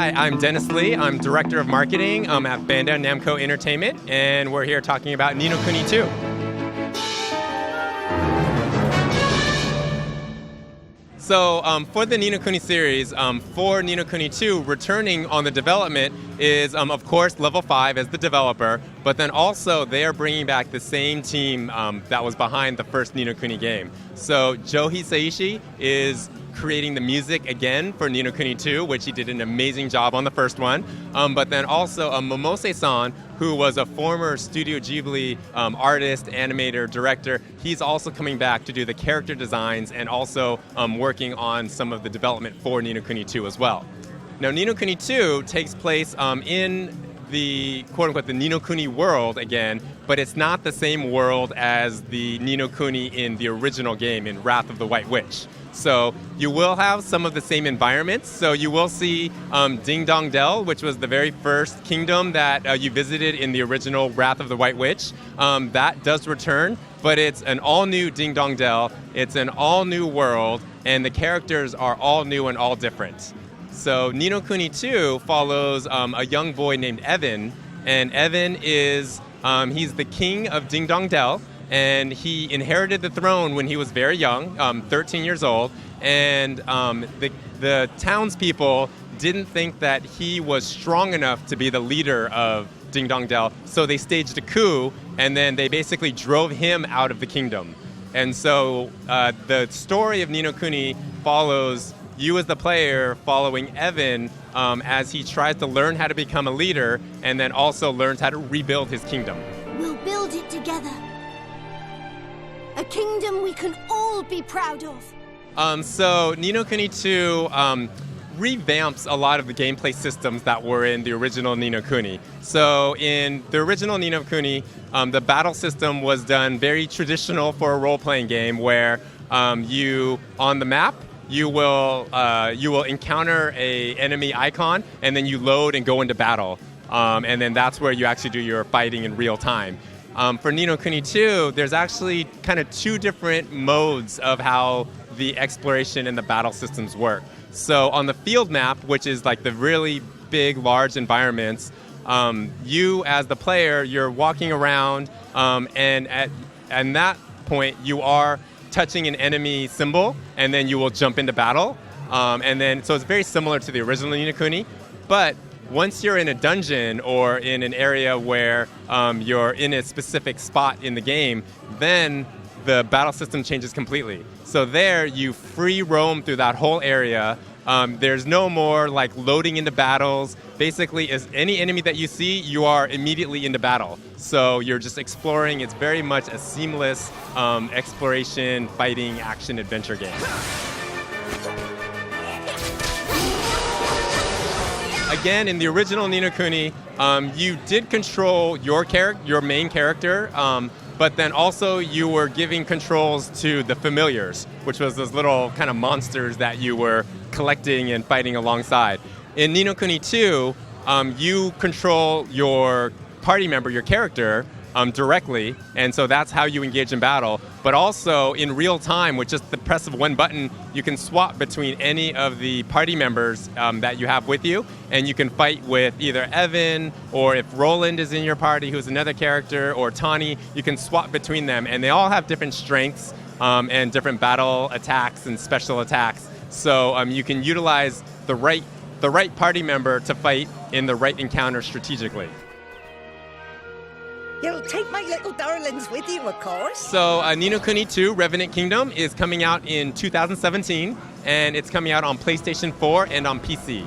Hi, I'm Dennis Lee. I'm Director of Marketing at Bandai Namco Entertainment, and we're here talking about Ni No Kuni 2. So for the Ni No Kuni series, for Ni No Kuni 2, returning on the development is, of course, Level 5 as the developer, but then also they are bringing back the same team that was behind the first Ni No Kuni game. So Joe Hisaishi is creating the music again for Ni No Kuni 2, which he did an amazing job on the first one. But then also Momose-san, who was a former Studio Ghibli artist, animator, director, he's also coming back to do the character designs and also working on some of the development for Ni No Kuni 2 as well. Now, Ni No Kuni 2 takes place in the quote-unquote the Ni No Kuni world again, but it's not the same world as the Ni No Kuni in the original game in Wrath of the White Witch. So you will have some of the same environments. So you will see Ding Dong Dell, which was the very first kingdom that you visited in the original Wrath of the White Witch. That does return, but it's an all-new Ding Dong Dell. It's an all-new world, and the characters are all new and all different. So Ni No Kuni 2 follows a young boy named Evan, and Evan is, he's the king of Ding Dong Dell, and he inherited the throne when he was very young, 13 years old, and the townspeople didn't think that he was strong enough to be the leader of Ding Dong Dell, so they staged a coup, and then they basically drove him out of the kingdom. And so the story of Ni No Kuni follows you as the player following Evan as he tries to learn how to become a leader and then also learns how to rebuild his kingdom. We'll build it together. A kingdom we can all be proud of. So Ni No Kuni 2 revamps a lot of the gameplay systems that were in the original Ni No Kuni. So in the original Ni No Kuni, the battle system was done very traditional for a role-playing game where you, on the map, you will encounter a enemy icon and then you load and go into battle. And then that's where you actually do your fighting in real time. For Ni No Kuni 2, there's actually kind of two different modes of how the exploration and the battle systems work. So on the field map, which is like the really big, large environments, you as the player, you're walking around, and at that point, you are touching an enemy symbol, and then you will jump into battle. And then, so it's very similar to the original Ni No Kuni, but once you're in a dungeon or in an area where you're in a specific spot in the game, then the battle system changes completely. So there, you free roam through that whole area. There's no more like loading into battles. Basically, as any enemy that you see, you are immediately into battle. So you're just exploring. It's very much a seamless exploration, fighting, action, adventure game. Again, in the original Ni No Kuni, you did control your main character, but then also you were giving controls to the familiars, which was those little kind of monsters that you were collecting and fighting alongside. In Ni No Kuni 2, you control your party member, your character, directly, and so that's how you engage in battle. But also in real time, with just the press of one button, you can swap between any of the party members that you have with you, and you can fight with either Evan, or if Roland is in your party, who's another character, or Tani, you can swap between them, and they all have different strengths and different battle attacks and special attacks. So you can utilize the right party member to fight in the right encounter strategically. You'll take my little darlings with you, of course. So Ni No Kuni 2 Revenant Kingdom is coming out in 2017, and it's coming out on PlayStation 4 and on PC.